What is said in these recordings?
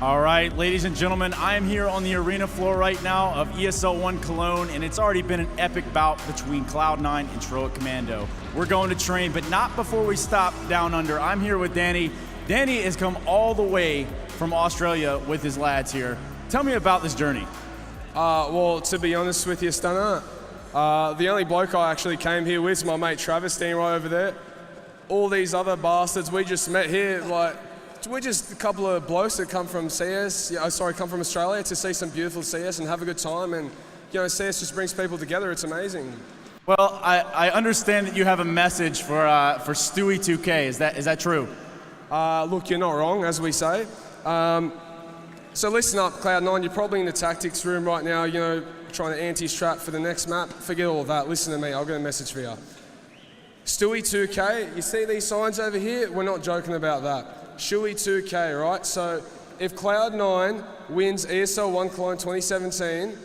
All right, ladies and gentlemen, I am here on the arena floor right now of ESL 1 Cologne, and it's already been an epic bout between Cloud9 and Troic Commando. We're going to train, but not before we stop down under. I'm here with Danny. Danny has come all the way from Australia with his lads here. Tell me about this journey. Well, to be honest with you, Stunner, the only bloke I actually came here with is my mate Travis, standing right over there. All these other bastards we just met here, like, we're just a couple of blokes that come from CS, come from Australia to see some beautiful CS and have a good time, and CS just brings people together. It's amazing. Well, I understand that you have a message for Stewie 2K. Is that true? Look, you're not wrong, as we say. So listen up, Cloud9. You're probably in the tactics room right now. Trying to anti-strat for the next map. Forget all of that. Listen to me. I've got a message for you. Stewie 2K. You see these signs over here? We're not joking about that. Stewie 2K, right? So if Cloud9 wins ESL 1 Cologne 2017,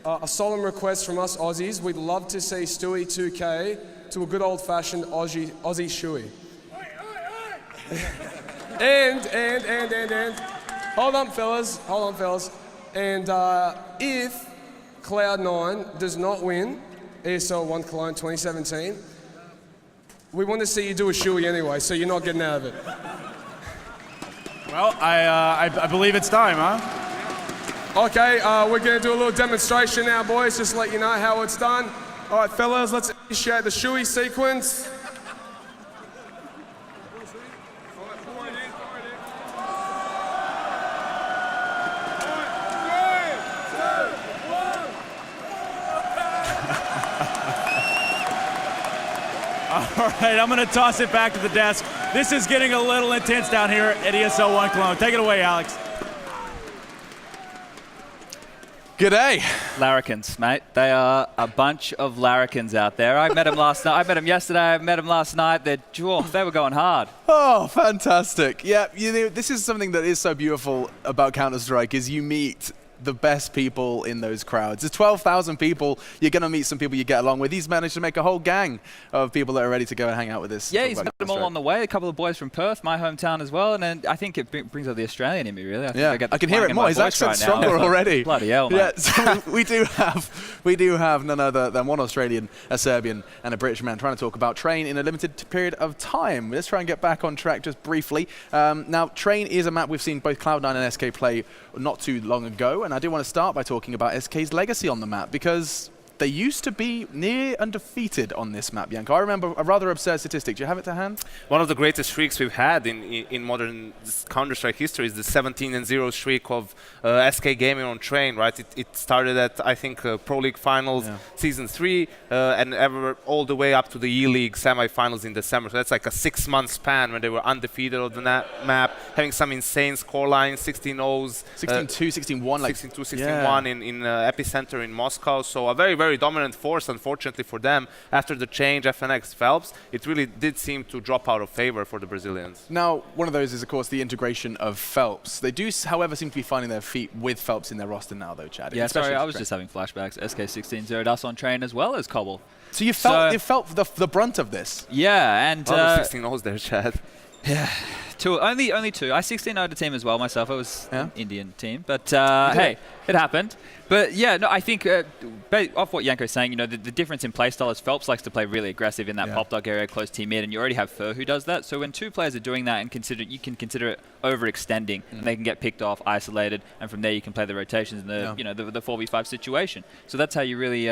a solemn request from us Aussies, we'd love to see Stewie 2K to a good old-fashioned Aussie Stewie. And hold on, fellas. And if Cloud9 does not win ESL 1 Cologne 2017, we want to see you do a shoey anyway, so you're not getting out of it. Well, I believe it's time, huh? Okay, we're going to do a little demonstration now, boys, just to let you know how it's done. All right, fellas, let's initiate the shoey sequence. All right, I'm going to toss it back to the desk. This is getting a little intense down here at ESL 1 Cologne. Take it away, Alex. G'day. Larrikins, mate. They are a bunch of larrikins out there. I met them last night. I met them yesterday. I met them last night. They were going hard. Oh, fantastic. Yeah, this is something that is so beautiful about Counter-Strike is you meet the best people in those crowds. There's 12,000 people. You're going to meet some people you get along with. He's managed to make a whole gang of people that are ready to go and hang out with us. Yeah, he's met them all on the way. A couple of boys from Perth, my hometown as well. And then I think it brings out the Australian in me, really. I can hear it more. His accent's stronger already. Bloody hell, mate. Yeah, so we do have none other than one Australian, a Serbian, and a British man trying to talk about Train in a limited period of time. Let's try and get back on track just briefly. Now, Train is a map we've seen both Cloud9 and SK play not too long ago, and I do want to start by talking about SK's legacy on the map, because they used to be near undefeated on this map, Janko. I remember a rather absurd statistic. Do you have it to hand? One of the greatest streaks we've had in modern Counter-Strike history is the 17-0 streak of SK Gaming on Train, right? It started at, I think, Pro League Finals Season 3 and all the way up to the E-League semi-finals in December. So that's like a 6-month span when they were undefeated on the map, having some insane scorelines, 16-0s. 16-2, 16-1. 16-2, 16-1 in Epicenter in Moscow. So a very, very dominant force, unfortunately for them. After the change, FNX Phelps, it really did seem to drop out of favor for the Brazilians. Now, one of those is, of course, the integration of Phelps. They do, however, seem to be finding their feet with Phelps in their roster now, though, Chad. Yeah, sorry, I was just having flashbacks. SK 16-0'd us on Train as well as Cobble. So you felt the brunt of this? Yeah, and... 16-0s there, Chad. Yeah. Only two. I 16-0'd a team as well myself. I was an Indian team, but hey, it happened. But yeah, no, I think off what Janko's saying, the difference in playstyle is Phelps likes to play really aggressive in that pop dog area close to mid, and you already have Fur who does that. So when two players are doing that, and you can consider it overextending, and they can get picked off, isolated, and from there you can play the rotations in the the 4v5 situation. So that's how you really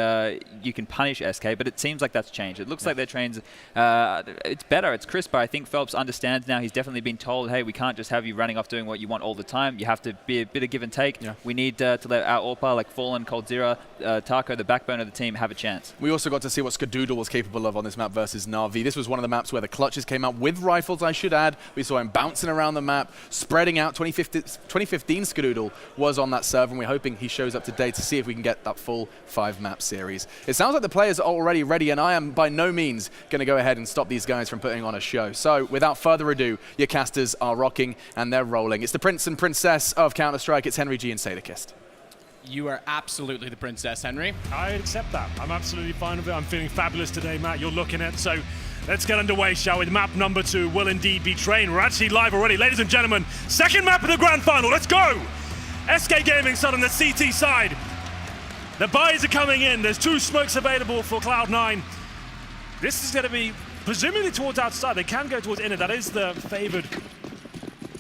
you can punish SK. But it seems like that's changed. It looks like their trains it's better, it's crisper. I think Phelps understands now. He's definitely been told, hey, we can't just have you running off doing what you want all the time. You have to be a bit of give and take. We need to let our AWPA, like Fallen, Coldzera, Taco, the backbone of the team, have a chance. We also got to see what Skadoodle was capable of on this map versus Na'Vi. This was one of the maps where the clutches came out with rifles, I should add. We saw him bouncing around the map, spreading out. 2015 Skadoodle was on that server, and we're hoping he shows up today to see if we can get that full 5-map series. It sounds like the players are already ready, and I am by no means going to go ahead and stop these guys from putting on a show. So without further ado, your casters are rocking and they're rolling. It's the Prince and Princess of Counter-Strike. It's Henry G and Sadakist. You are absolutely the princess, Henry. I accept that. I'm absolutely fine with it. I'm feeling fabulous today, Matt. You're looking at. So Let's get underway, shall we? Map number 2 will indeed be Train. We're actually live already. Ladies and gentlemen, second map of the grand final. Let's go! SK Gaming side on the CT side. The buys are coming in. There's 2 smokes available for Cloud9. This is going to be presumably towards outside. They can go towards inner. That is the favored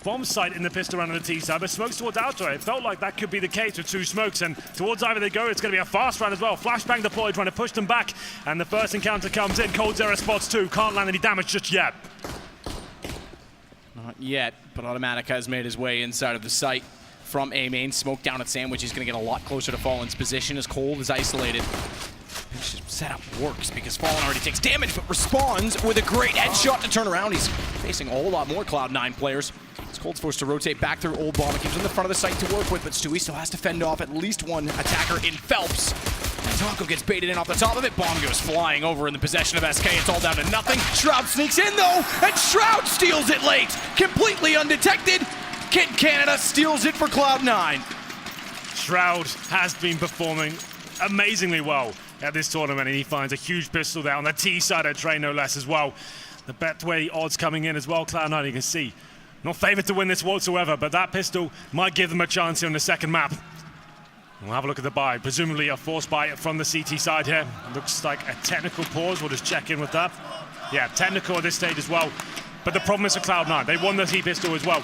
bomb site in the pistol round on the T side, but smokes towards outside. It felt like that could be the case with 2 smokes, and towards either they go, it's going to be a fast round as well. Flashbang deployed, trying to push them back, and the first encounter comes in. coldzera spots 2, can't land any damage just yet. Not yet, but Automatic has made his way inside of the site from A main. Smoke down at Sandwich. He's going to get a lot closer to Fallen's position as Cold is isolated. This setup works because Fallen already takes damage, but responds with a great headshot to turn around. He's facing a whole lot more Cloud9 players. Cold's forced to rotate back through Old Bomb. It keeps him in the front of the site to work with, but Stewie still has to fend off at least one attacker in Phelps. Taco gets baited in off the top of it. Bomb goes flying over in the possession of SK. It's all down to nothing. Shroud sneaks in though, and Shroud steals it late. Completely undetected. Kid Canada steals it for Cloud9. Shroud has been performing amazingly well at this tournament, and he finds a huge pistol there on the T side of Train, no less as well. The Betway odds coming in as well. Cloud9, you can see, not favored to win this whatsoever, but that pistol might give them a chance here in the second map. We'll have a look at the buy. Presumably a force buy from the CT side here. Looks like a technical pause. We'll just check in with that. Yeah, technical at this stage as well. But the problem is for Cloud9. They won the T pistol as well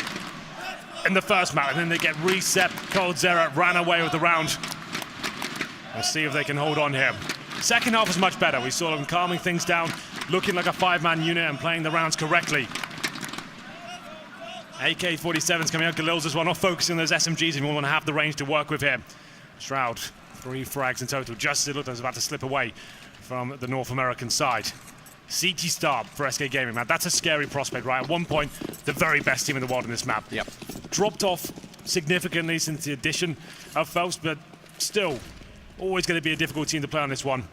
in the first map, and then they get reset. coldzera ran away with the round. We'll see if they can hold on here. Second half was much better. We saw them calming things down, looking like a 5-man unit and playing the rounds correctly. AK-47's coming out. Galil's as well, not focusing on those SMGs if you want to have the range to work with here. Shroud, 3 frags in total. Just as it looked like it was about to slip away from the North American side. CT start for SK Gaming, man. That's a scary prospect, right? At one point, the very best team in the world in this map. Yep. Dropped off significantly since the addition of Phelps, but still, always going to be a difficult team to play on this one.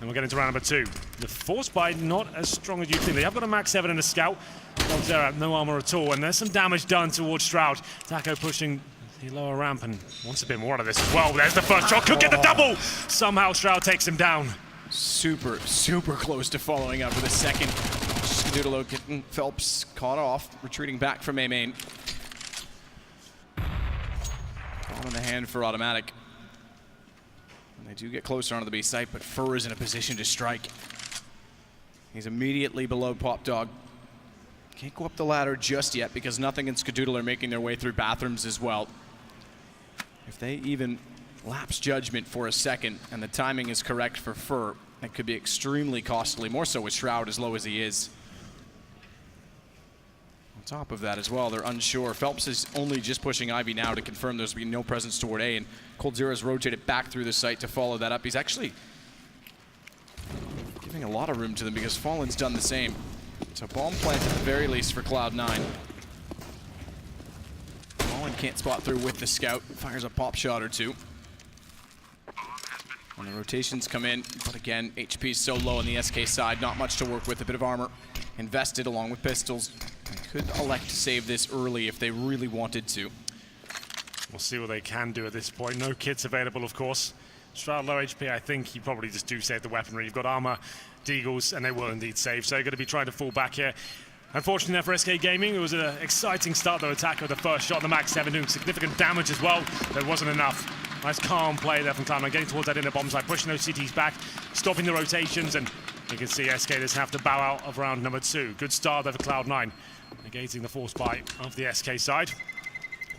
And we're getting to round number 2. The force buy not as strong as you think. They have got a max 7 and a scout. coldzera, no armor at all, and there's some damage done towards Shroud. Taco pushing the lower ramp and wants a bit more out of this as well. There's the first shot, could get the double! Somehow Shroud takes him down. Super close to following up with a second. Skadoodle getting Phelps caught off, retreating back from A main. Ball in the hand for Automatic. And they do get closer onto the B site, but Fur is in a position to strike. He's immediately below Pop Dog. Can't go up the ladder just yet because Nothing and Skadoodle are making their way through bathrooms as well. If they even lapse judgment for a second and the timing is correct for Fur, that could be extremely costly, more so with Shroud as low as he is. On top of that as well, they're unsure. Phelps is only just pushing Ivy now to confirm there's been no presence toward A, and coldzera's rotated back through the site to follow that up. He's actually giving a lot of room to them because Fallen's done the same. So bomb plant at the very least for Cloud9. Fallen can't spot through with the scout. Fires a pop shot or 2. When the rotations come in, but again, HP is so low on the SK side, not much to work with. A bit of armor invested along with pistols. They could elect to save this early if they really wanted to. We'll see what they can do at this point. No kits available, of course. Shroud low HP, I think you probably just do save the weaponry. You've got armor, deagles, and they will indeed save. So you're going to be trying to fall back here. Unfortunately there for SK Gaming, it was an exciting start to attack with the first shot. The max 7 doing significant damage as well. There wasn't enough. Nice calm play there from Cloud9, getting towards that inner bomb side, pushing those CTs back, stopping the rotations, and you can see SK just have to bow out of round number 2. Good start there for Cloud9, negating the force buy of the SK side.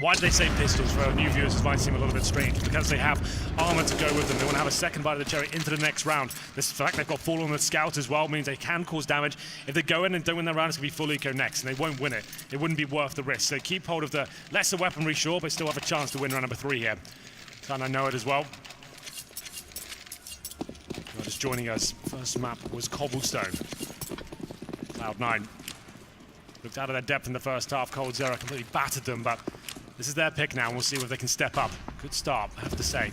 Why do they save pistols? For new viewers, this might seem a little bit strange. Because they have armor to go with them. They want to have a second bite of the cherry into the next round. This fact they've got Fall on the Scout as well means they can cause damage. If they go in and don't win their round, it's going to be full eco next, and they won't win it. It wouldn't be worth the risk. So they keep hold of the lesser weaponry, sure, but still have a chance to win round number 3 here. And I know it as well. You're just joining us. First map was Cobblestone. Cloud9 looked out of their depth in the first half. coldzera completely battered them, but this is their pick now, and we'll see if they can step up. Good start, I have to say.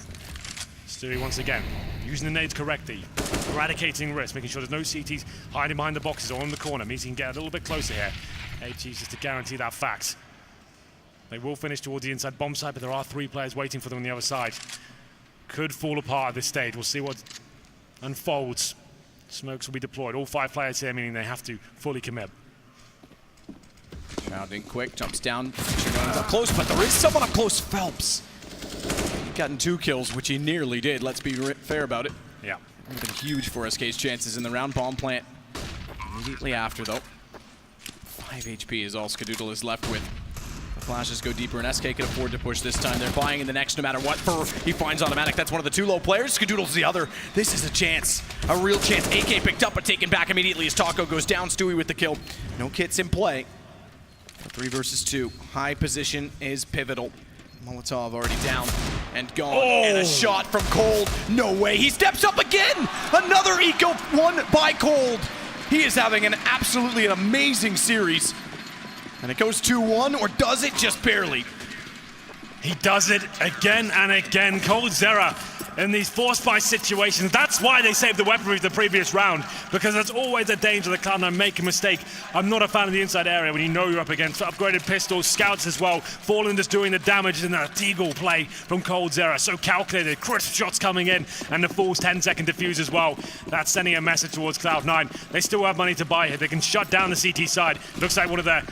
Stewie once again, using the nades correctly, eradicating risk, making sure there's no CTs hiding behind the boxes or on the corner, means he can get a little bit closer here. HG's just to guarantee that fact. They will finish towards the inside bomb site, but there are 3 players waiting for them on the other side. Could fall apart at this stage. We'll see what unfolds Smokes will be deployed. All 5 players here, meaning they have to fully commit. Shroud in quick, jumps down. Up close, but there is someone up close. Phelps. He gotten 2 kills, which he nearly did. Let's be fair about it. Yeah. Would have been huge for SK's chances in the round. Bomb plant immediately after, though. 5 HP is all Skadoodle is left with. The flashes go deeper, and SK can afford to push this time. They're buying in the next no matter what. He finds automatic. That's one of the 2 low players. Skadoodle's the other. This is a chance. A real chance. AK picked up, but taken back immediately as Taco goes down. Stewie with the kill. No kits in play. 3 versus 2. High position is pivotal. Molotov already down and gone. And a shot from Cold. No way. He steps up again. Another eco one by Cold. He is having an absolutely amazing series. And it goes 2-1, or does it just barely? He does it again and again. Coldzera in these forced buy situations. That's why they saved the weaponry the previous round, because there's always a danger that Cloud9 make a mistake. I'm not a fan of the inside area when you know you're up against upgraded pistols, scouts as well. Fallen just doing the damage in a Deagle play from Coldzera. So calculated, crisp shots coming in, and the Fool's 10-second defuse as well. That's sending a message towards Cloud9. They still have money to buy here. They can shut down the CT side. Looks like one of the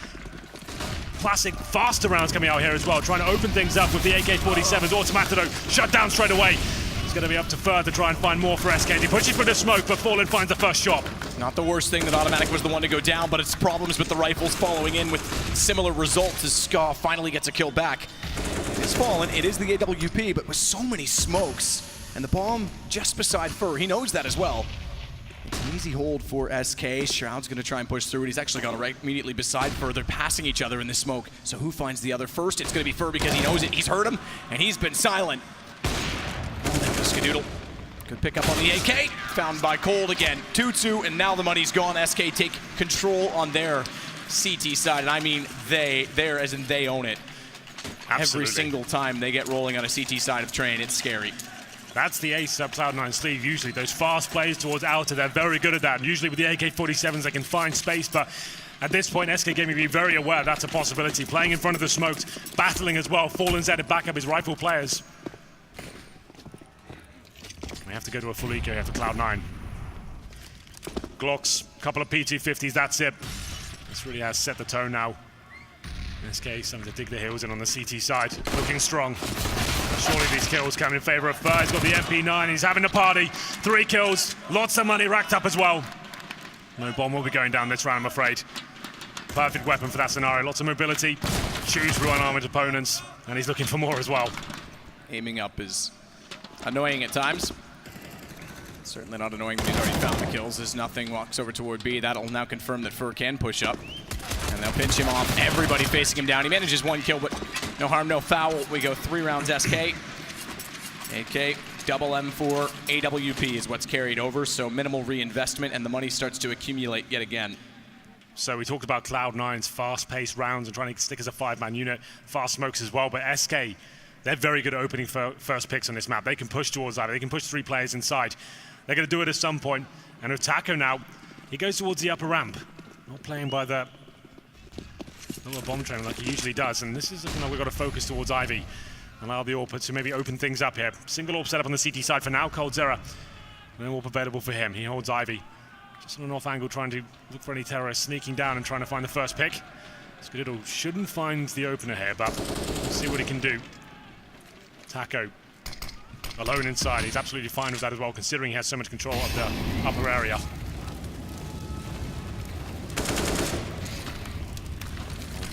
classic faster rounds coming out here as well, trying to open things up with the AK-47s. Automatido shut down straight away. It's going to be up to Fur to try and find more for SK. He pushes for the smoke, but Fallen finds the first shot. Not the worst thing that Automatic was the one to go down, but it's problems with the rifles following in with similar results as Ska finally gets a kill back. It is Fallen, it is the AWP, but with so many smokes, and the bomb just beside Fur, he knows that as well. It's an easy hold for SK. Shroud's going to try and push through it. He's actually got it right immediately beside Fur. They're passing each other in the smoke. So who finds the other first? It's going to be Fur because he knows it. He's heard him, and he's been silent. Oh, there goes Skadoodle. Good pick up on the AK. Found by Cold again. 2-2, and now the money's gone. SK take control on their CT side, and I mean there as in they own it. Absolutely. Every single time they get rolling on a CT side of train, it's scary. That's the ace up Cloud9 sleeve. Usually those fast plays towards outer, they're very good at that. And usually with the AK-47s, they can find space, but at this point, SK Gaming be very aware that's a possibility. Playing in front of the smokes, battling as well. Fallen's there to back up his rifle players. We have to go to a full eco here for Cloud9. Glocks, couple of P250s, that's it. This really has set the tone now. SK something to dig their heels in on the CT side, looking strong. Surely these kills come in favor of Fur. He's got the MP9, he's having a party. 3 kills, lots of money racked up as well. No bomb will be going down this round, I'm afraid. Perfect weapon for that scenario, lots of mobility. Shoots through unarmored opponents, and he's looking for more as well. Aiming up is annoying at times. Certainly not annoying when he's already found the kills. As Nothing walks over toward B. That'll now confirm that Fur can push up. And they'll pinch him off. Everybody facing him down. He manages 1 kill, but no harm, no foul. We go 3 rounds SK. AK, double M4, AWP is what's carried over, so minimal reinvestment, and the money starts to accumulate yet again. So we talked about Cloud9's fast-paced rounds and trying to stick as a 5-man unit, fast smokes as well, but SK, they're very good at opening first picks on this map. They can push towards that. They can push 3 players inside. They're going to do it at some point. And with Taco now, he goes towards the upper ramp, not playing by the lower bomb train like he usually does. And this is looking like we've got to focus towards Ivy. Allow the AWP to maybe open things up here. Single AWP set up on the CT side for now. Coldzera, no AWP available for him. He holds Ivy. Just on a north angle, trying to look for any terrorists, sneaking down and trying to find the first pick. Skadoodle shouldn't find the opener here, but we'll see what he can do. Taco, alone inside. He's absolutely fine with that as well, considering he has so much control of the upper area.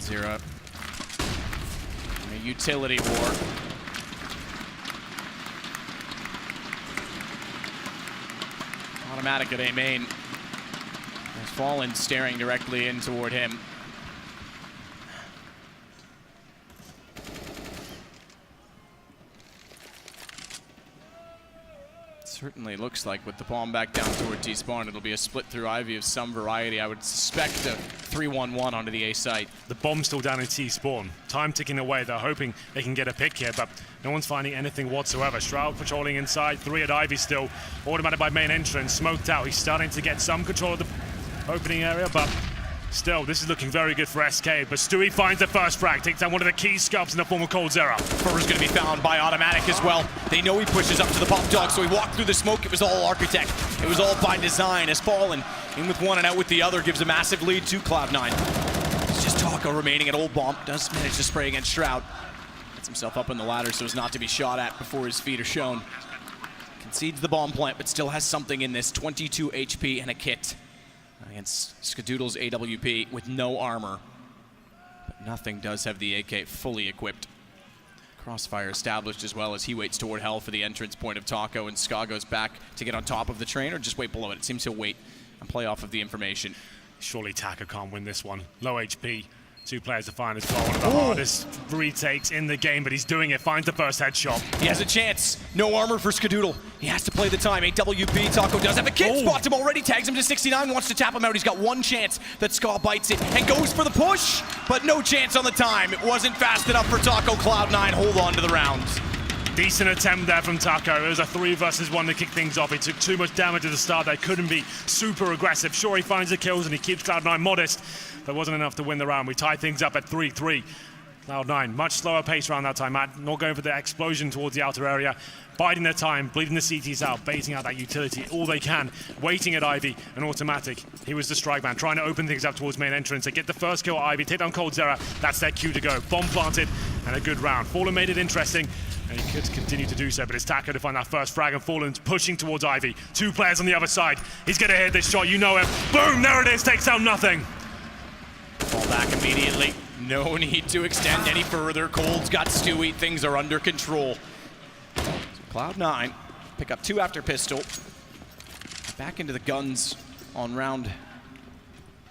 Zero. A utility war. Automatic at A main. Has Fallen staring directly in toward him. Certainly looks like with the bomb back down toward T-spawn, it'll be a split through Ivy of some variety. I would suspect a 3-1-1 onto the A site. The bomb's still down in T-spawn. Time ticking away. They're hoping they can get a pick here, but no one's finding anything whatsoever. Shroud patrolling inside. 3 at Ivy still. Automated by main entrance. Smoked out. He's starting to get some control of the opening area, but Still, this is looking very good for SK, but Stewie finds the first frag, takes down one of the key scalps in the form of Cold Zera. Fur's going to be found by Automatic as well. They know he pushes up to the pop dog, so he walked through the smoke. It was all Architect. It was all by design. As Fallen in with one and out with the other gives a massive lead to Cloud9. It's just Taco remaining at Old Bomb. Does manage to spray against Shroud. Gets himself up on the ladder so as not to be shot at before his feet are shown. Concedes the bomb plant, but still has something in this. 22 HP and a kit against Skadoodle's AWP with no armor. But Nothing does have the AK fully equipped. Crossfire established as well as he waits toward hell for the entrance point of Taco, and Ska goes back to get on top of the train or just wait below it. It seems he'll wait and play off of the information. Surely Taco can't win this one. Low HP. 2 players to find as well. One of the hardest retakes in the game, but he's doing it. Finds the first headshot. He has a chance. No armor for Skadoodle. He has to play the time. AWP, Taco does have a kid. Spots him already. Tags him to 69. Wants to tap him out. He's got one chance that Ska bites it and goes for the push, but no chance on the time. It wasn't fast enough for Taco. Cloud9 hold on to the rounds. Decent attempt there from Taco. It was a 3 versus 1 to kick things off. He took too much damage at the start. They couldn't be super aggressive. Sure, he finds the kills and he keeps Cloud9 modest, but wasn't enough to win the round. We tie things up at 3-3. Cloud9, much slower pace around that time, Matt. Not going for the explosion towards the outer area. Biding their time, bleeding the CTs out, baiting out that utility all they can, waiting at Ivy and Automatic. He was the strike man, trying to open things up towards main entrance. They get the first kill at Ivy, take down Cold Zera. That's their cue to go. Bomb planted and a good round. Fallen made it interesting, and he could continue to do so, but it's Taco to find that first frag, and Fallen's pushing towards Ivy. 2 players on the other side. He's gonna hit this shot, you know him. Boom, there it is, takes out Nothing. Fall back immediately. No need to extend any further. Cold's got Stewie. Things are under control. So Cloud9 pick up 2 after pistol. Back into the guns on round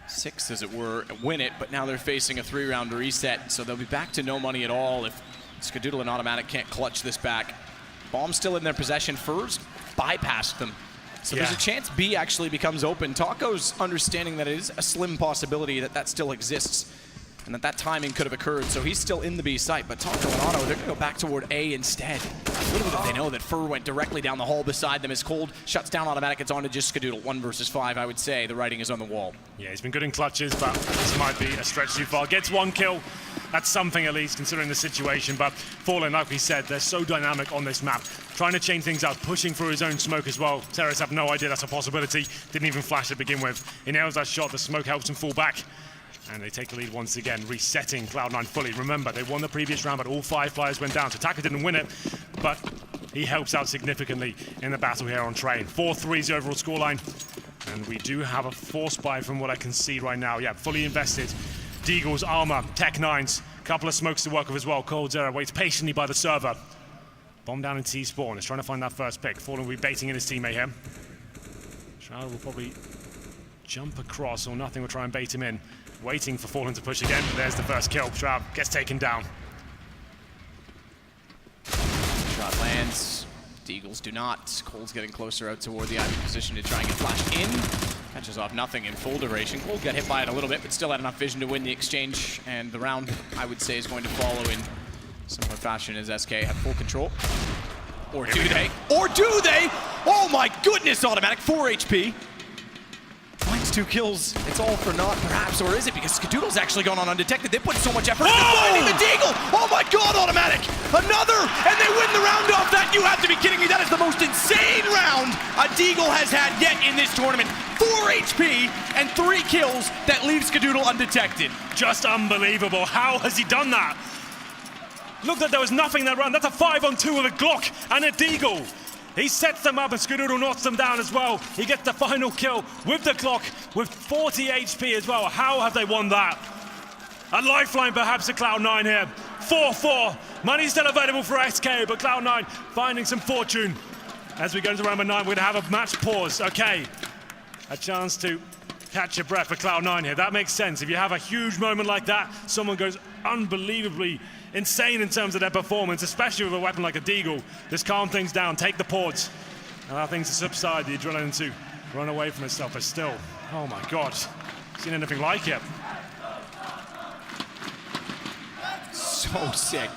6, as it were, and win it, but now they're facing a 3-round reset, so they'll be back to no money at all if Skadoodle and Automatic can't clutch this back. Bomb's still in their possession. First bypassed them. So there's a chance B actually becomes open. Taco's understanding that it is a slim possibility that that still exists and that that timing could have occurred. So he's still in the B site, but Taco and Auto, they're gonna go back toward A instead. Little did they know that Fur went directly down the hall beside them as Cold shuts down Automatic. It's on to just Skadoodle. 1 versus 5, I would say. The writing is on the wall. Yeah, he's been good in clutches, but this might be a stretch too far. Gets 1 kill. That's something at least, considering the situation. But Fallen, like we said, they're so dynamic on this map. Trying to change things up, pushing through his own smoke as well. Terrace have no idea that's a possibility. Didn't even flash to begin with. He nails that shot. The smoke helps him fall back. And they take the lead once again, resetting Cloud9 fully. Remember, they won the previous round, but all 5 players went down. So Taka didn't win it, but he helps out significantly in the battle here on Train. 4-3 is the overall scoreline. And we do have a force buy from what I can see right now. Yeah, fully invested. Deagle's armor, Tech 9s, couple of smokes to work with as well. Cold Zera waits patiently by the server. Bomb down in T-spawn, is trying to find that first pick. Fallen will be baiting in his teammate here. Shroud will probably jump across, or Nothing will try and bait him in. Waiting for Fallen to push again, but there's the first kill. Shroud gets taken down. Shot lands. Deagles do not. Cold's getting closer out toward the Ivy position to try and get flashed in. Catches off Nothing in full duration. Cold got hit by it a little bit, but still had enough vision to win the exchange. And the round, I would say, is going to follow in similar fashion as SK have full control. Or do they? Or do they? Oh my goodness, Automatic, 4 HP. Finds 2 kills. It's all for naught, perhaps, or is it? Because Skadoodle's actually gone on undetected. They put so much effort into finding the Deagle. Oh my God, Automatic! Another, and they win the round off that. You have to be kidding me. That is the most insane round a Deagle has had yet in this tournament. 4 HP and 3 kills that leave Skadoodle undetected. Just unbelievable. How has he done that? Look, that there was nothing in that round. That's a 5-on-2 with a Glock and a Deagle. He sets them up and Skadoodle knocks them down as well. He gets the final kill with the clock with 40 HP as well. How have they won that? A lifeline perhaps to Cloud9 here. 4-4. Money still available for SK, but Cloud9 finding some fortune. As we go into round 9, we're going to have a match pause. Okay, a chance to catch your breath for Cloud9 here. That makes sense. If you have a huge moment like that, someone goes unbelievably insane in terms of their performance, especially with a weapon like a Deagle. Just calm things down, take the pause, allow things to subside, the adrenaline to run away from itself. But still, oh my God, seen anything like it. So sick.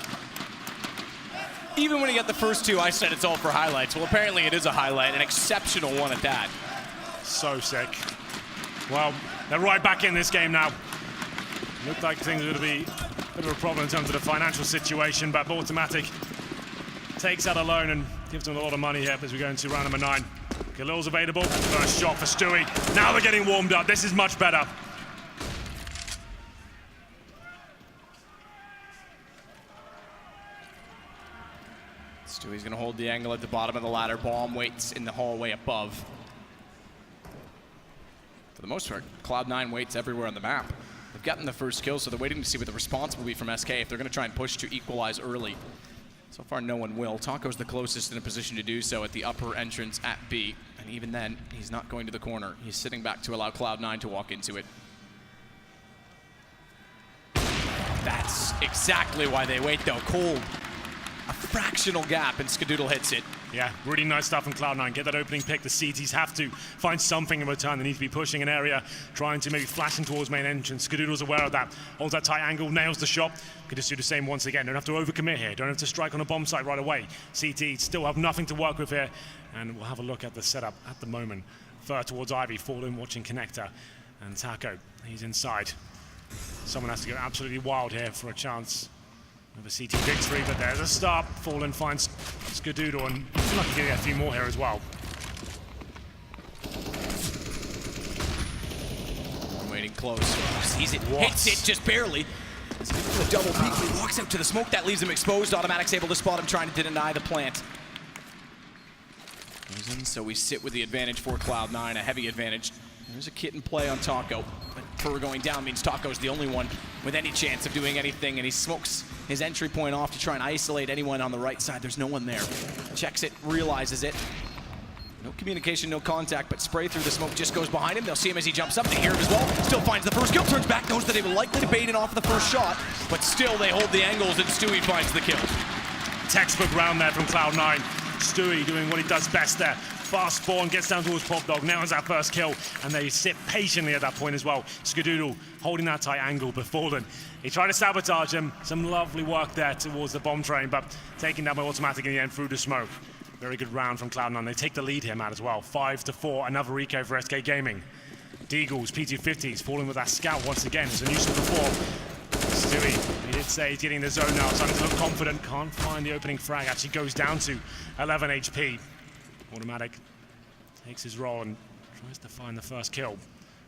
Even when he got the first 2, I said it's all for highlights. Well, apparently it is a highlight, an exceptional one at that. So sick. Well, They're right back in this game now. Looked like things are going to be a bit of a problem in terms of the financial situation, but Automatic takes that alone and gives them a lot of money here as we go into round number 9. Khalil's available. First shot for Stewie. Now they're getting warmed up. This is much better. Stewie's going to hold the angle at the bottom of the ladder. Bomb waits in the hallway above. For the most part, Cloud9 waits everywhere on the map. They've gotten the first kill, so they're waiting to see what the response will be from SK if they're going to try and push to equalize early. So far, no one will. Taco's the closest in a position to do so at the upper entrance at B. And even then, he's not going to the corner. He's sitting back to allow Cloud9 to walk into it. That's exactly why they wait, though. Cold. A fractional gap, and Skadoodle hits it. Yeah, really nice stuff from Cloud9. Get that opening pick. The CTs have to find something in return. They need to be pushing an area, trying to maybe flashing towards main entrance. Skadoodle's aware of that. Holds that tight angle, nails the shot. Could just do the same once again. Don't have to overcommit here. Don't have to strike on a bomb site right away. CT still have nothing to work with here. And we'll have a look at the setup at the moment. Fur towards Ivy, Fallen watching Connector. And Taco, he's inside. Someone has to go absolutely wild here for a chance of a CT victory, but there's a start. Fallen finds Skadoodle, and I feel like he's going to get a few more here as well. Waiting close. Sees it, hits it just barely. A double peek, he walks out to the smoke. That leaves him exposed. Automatic's able to spot him, trying to deny the plant. So we sit with the advantage for Cloud9, a heavy advantage. There's a kit in play on Taco. But Fur going down means Taco's the only one with any chance of doing anything, and he smokes his entry point off to try and isolate anyone on the right side. There's no one there. Checks it, realizes it. No communication, no contact, but spray through the smoke just goes behind him. They'll see him as he jumps up. They hear him as well. Still finds the first kill, turns back, knows that they were likely to bait it off of the first shot, but still they hold the angles, and Stewie finds the kill. Textbook round there from Cloud9. Stewie doing what he does best there. Fast spawn, gets down towards Pop Dog, nails that first kill, and they sit patiently at that point as well. Skadoodle holding that tight angle, but Fallen, he tried to sabotage him. Some lovely work there towards the bomb train, but taken down by Automatic in the end through the smoke. Very good round from Cloud9. They take the lead here, Matt, as well. 5-4, another eco for SK Gaming. Deagles, P250s, falling with that scout once again. It's a nuisance before. Stewie, he did say he's getting the zone now, starting to look confident. Can't find the opening frag, actually goes down to 11 HP. Automatic takes his role and tries to find the first kill.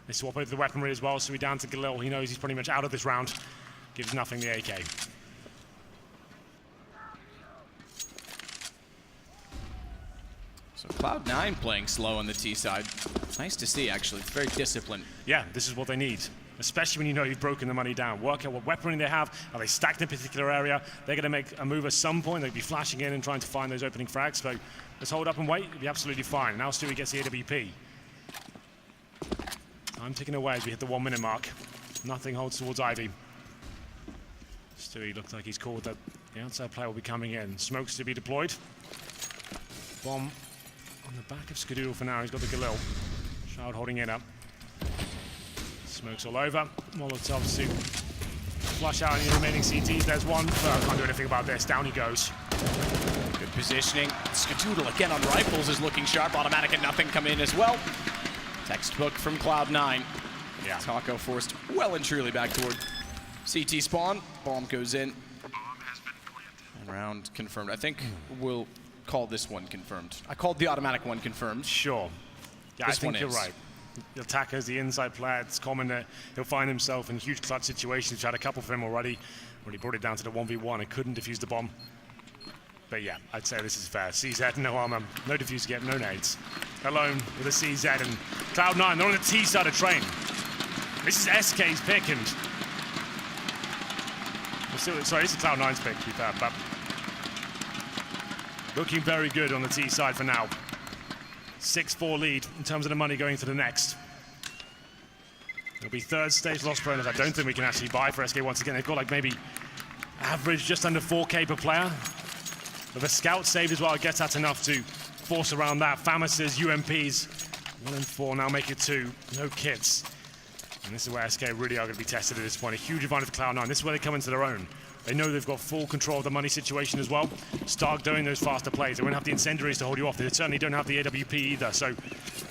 They swap over the weaponry as well, so we're down to Galil. He knows he's pretty much out of this round. Gives nothing the AK. So Cloud9 playing slow on the T side. Nice to see, actually. It's very disciplined. Yeah, this is what they need. Especially when you know you've broken the money down. Work out what weaponry they have. Are they stacked in a particular area? They're going to make a move at some point. They'll be flashing in and trying to find those opening frags. So let's hold up and wait. It'll be absolutely fine. Now Stewie gets the AWP. Time ticking away as we hit the 1 minute mark. Nothing holds towards Ivy. Stewie looks like he's called that the outside player will be coming in. Smokes to be deployed. Bomb on the back of Skadoodle for now. He's got the Galil. Shroud holding it up. Smokes all over. Molotovs to flush out any remaining CTs. There's one. Can't do anything about this. Down he goes. Good positioning. Skadoodle again on rifles is looking sharp. Automatic and nothing come in as well. Textbook from Cloud9. Yeah. Taco forced well and truly back toward CT spawn. Bomb goes in. And round confirmed. I think we'll call this one confirmed. I called the automatic one confirmed. Sure. Yeah, This I think one you're is. right. The attacker's the inside player. It's common that he'll find himself in huge clutch situations. We've had a couple for him already. When he brought it down to the 1v1 and couldn't defuse the bomb. But yeah, I'd say this is fair. CZ, no armor, no defuse yet, no nades. Alone with a CZ and Cloud9, they're on the T side of train. This is SK's pick and... Sorry, this is Cloud9's pick, to be fair, but... Looking very good on the T side for now. 6-4 lead in terms of the money going to the next. It'll be third stage loss for owners. I don't think we can actually buy for SK once again. They've got like maybe average just under 4K per player. With a scout saved as well, I guess that's enough to force around that. Famuses, UMPs, 1 and 4, now make it 2. No kits. And this is where SK really are going to be tested at this point. A huge advantage for Cloud9. This is where they come into their own. They know they've got full control of the money situation as well. Start doing those faster plays. They won't have the incendiaries to hold you off. They certainly don't have the AWP either. So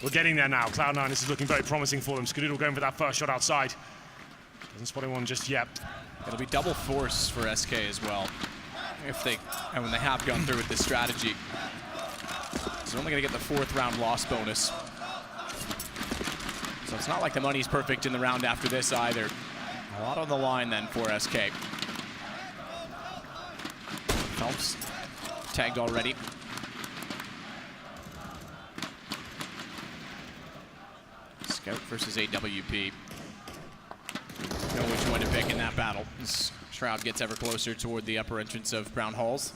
we're getting there now. Cloud9, this is looking very promising for them. Skadoodle going for that first shot outside. Doesn't spot anyone just yet. It'll be double force for SK as well, when they have gone through with this strategy. So they're only going to get the 4th round loss bonus. So it's not like the money's perfect in the round after this either. A lot on the line then for SK. Phelps tagged already. Scout versus AWP. Know which one to pick in that battle as Shroud gets ever closer toward the upper entrance of Brown Halls.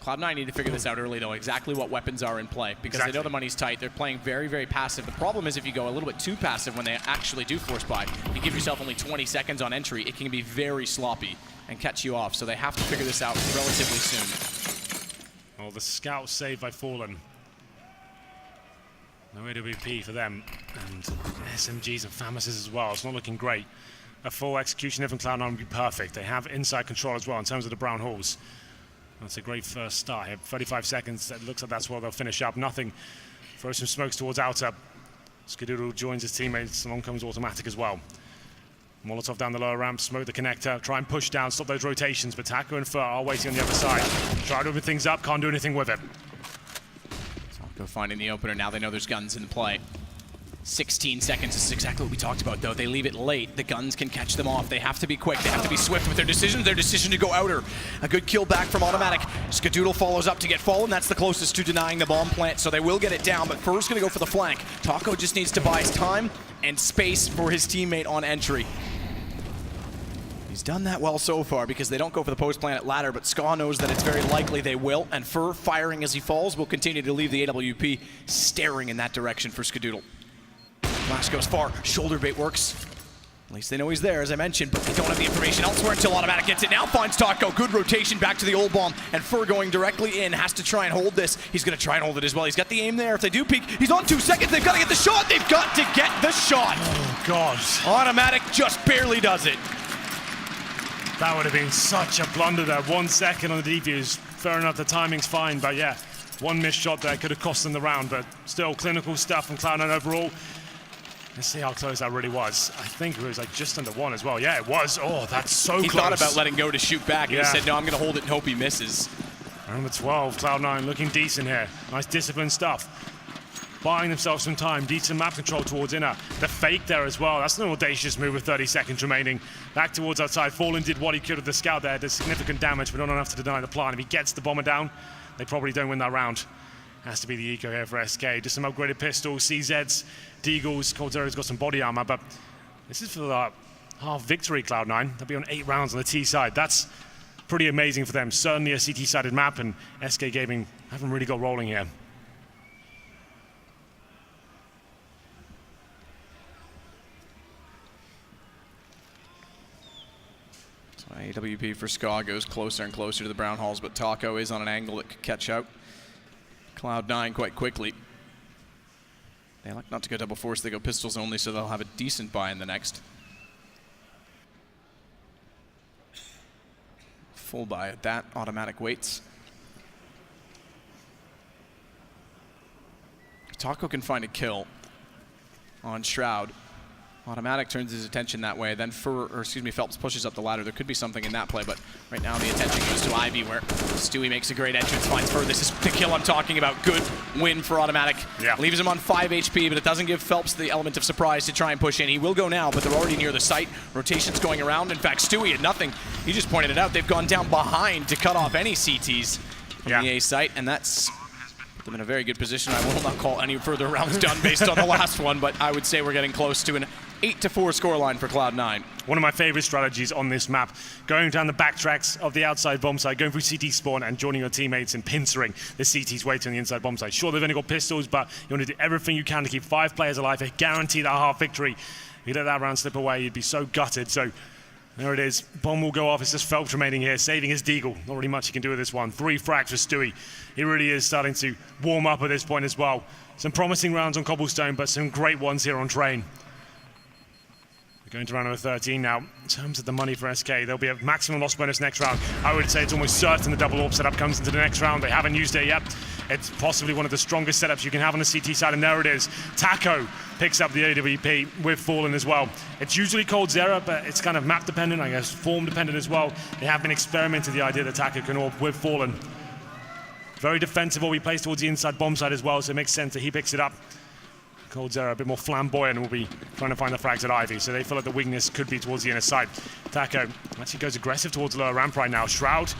Cloud9 need to figure this out early, though, exactly what weapons are in play, because they know the money's tight. They're playing very, very passive. The problem is if you go a little bit too passive when they actually do force buy, you give yourself only 20 seconds on entry, it can be very sloppy and catch you off. So they have to figure this out relatively soon. Well, the scout saved by Fallen. No AWP for them, and SMGs and Famis's as well. It's not looking great. A full execution from Cloud9 would be perfect. They have inside control as well in terms of the Brown Halls. That's a great first start here. 35 seconds. It looks like that's where they'll finish up. Nothing. Throw some smokes towards outer. Skadoodle joins his teammates. Along comes automatic as well. Molotov down the lower ramp. Smoke the connector. Try and push down. Stop those rotations. But Taco and Fur are waiting on the other side. Try to open things up. Can't do anything with it. Go finding the opener. Now they know there's guns in play. 16 seconds. This is exactly what we talked about, though. They leave it late. The guns can catch them off. They have to be quick. They have to be swift with their decisions. Their decision to go outer. A good kill back from Automatic. Skadoodle follows up to get Fallen. That's the closest to denying the bomb plant, so they will get it down, but Fur's going to go for the flank. Taco just needs to buy his time and space for his teammate on entry. He's done that well so far because they don't go for the post-planet ladder, but Ska knows that it's very likely they will, and Fur, firing as he falls, will continue to leave the AWP staring in that direction for Skadoodle. Flash goes far, shoulder bait works. At least they know he's there, as I mentioned, but they don't have the information elsewhere until Automatic gets it. Now finds Taco, good rotation back to the old bomb, and Fur going directly in, has to try and hold this. He's gonna try and hold it as well. He's got the aim there. If they do peek, he's on 2 seconds. They've got to get the shot. They've got to get the shot. Oh, God. Automatic just barely does it. That would have been such a blunder there. 1 second on the defuse. Fair enough, the timing's fine, but yeah, one missed shot there could have cost them the round, but still clinical stuff from Cloud9 overall. Let's see how close that really was. I think it was like just under 1 as well. Yeah, it was. Oh, that's so close. He thought about letting go to shoot back, and he said, no, I'm going to hold it and hope he misses. Round number 12, Cloud9 looking decent here. Nice disciplined stuff. Buying themselves some time, decent map control towards inner. The fake there as well. That's an audacious move with 30 seconds remaining. Back towards outside. Fallen did what he could with the scout there. Did significant damage, but not enough to deny the plan. If he gets the bomber down, they probably don't win that round. Has to be the eco here for SK. Just some upgraded pistols, CZs, Deagles. Coldzera's got some body armor, but this is for the half victory, Cloud9. They'll be on 8 rounds on the T side. That's pretty amazing for them. Certainly a CT-sided map, and SK Gaming haven't really got rolling here. AWP for Ska goes closer and closer to the Brown Halls, but Taco is on an angle that could catch out Cloud9 quite quickly. They like not to go double force, they go pistols only, so they'll have a decent buy in the next. Full buy at that, Automatic waits. Taco can find a kill on Shroud. Automatic turns his attention that way, then Phelps pushes up the ladder. There could be something in that play, but right now the attention goes to Ivy, where Stewie makes a great entrance, finds Fur. This is the kill I'm talking about. Good win for Automatic. Yeah. Leaves him on 5 HP, but it doesn't give Phelps the element of surprise to try and push in. He will go now, but they're already near the site. Rotation's going around. In fact, Stewie had nothing. He just pointed it out. They've gone down behind to cut off any CTs from the A site, and that's put them in a very good position. I will not call any further rounds done based on the last one, but I would say we're getting close to an 8-4 scoreline for Cloud9. One of my favorite strategies on this map, going down the backtracks of the outside bomb site, going through CT spawn and joining your teammates and pincering the CTs waiting on the inside bomb site. Sure, they've only got pistols, but you want to do everything you can to keep 5 players alive and guarantee that half victory. If you let that round slip away, you'd be so gutted. So there it is. Bomb will go off. It's just Phelps remaining here, saving his Deagle. Not really much he can do with this one. 3 frags for Stewie. He really is starting to warm up at this point as well. Some promising rounds on Cobblestone, but some great ones here on Train. Going to round number 13 now. In terms of the money for SK, there'll be a maximum loss bonus next round. I would say it's almost certain the double AWP setup comes into the next round. They haven't used it yet. It's possibly one of the strongest setups you can have on the CT side, and there it is. Taco picks up the AWP with Fallen as well. It's usually Cold Zera, but it's kind of map dependent, I guess, form dependent as well. They have been experimenting with the idea that Taco can AWP with Fallen. Very defensive, all he plays towards the inside bomb side as well, so it makes sense that he picks it up. Cold Zera a bit more flamboyant and will be trying to find the frags at Ivy, so they feel like the weakness could be towards the inner side. Taco actually goes aggressive towards the lower ramp right now. Shroud,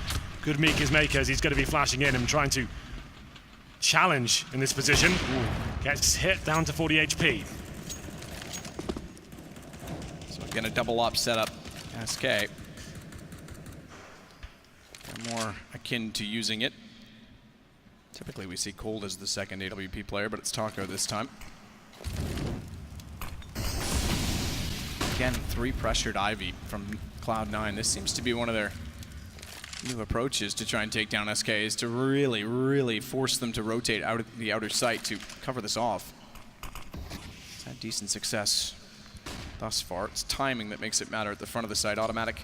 good meek his makers. He's going to be flashing in and trying to challenge in this position. Gets hit down to 40 HP. So again, a double up setup. SK. They're more akin to using it. Typically we see Cold as the second AWP player, but it's Taco this time. Again, 3 pressured Ivy from Cloud9. This seems to be one of their new approaches to try and take down SK, is to really, really force them to rotate out of the outer site to cover this off. It's had decent success thus far. It's timing that makes it matter at the front of the site. Automatic.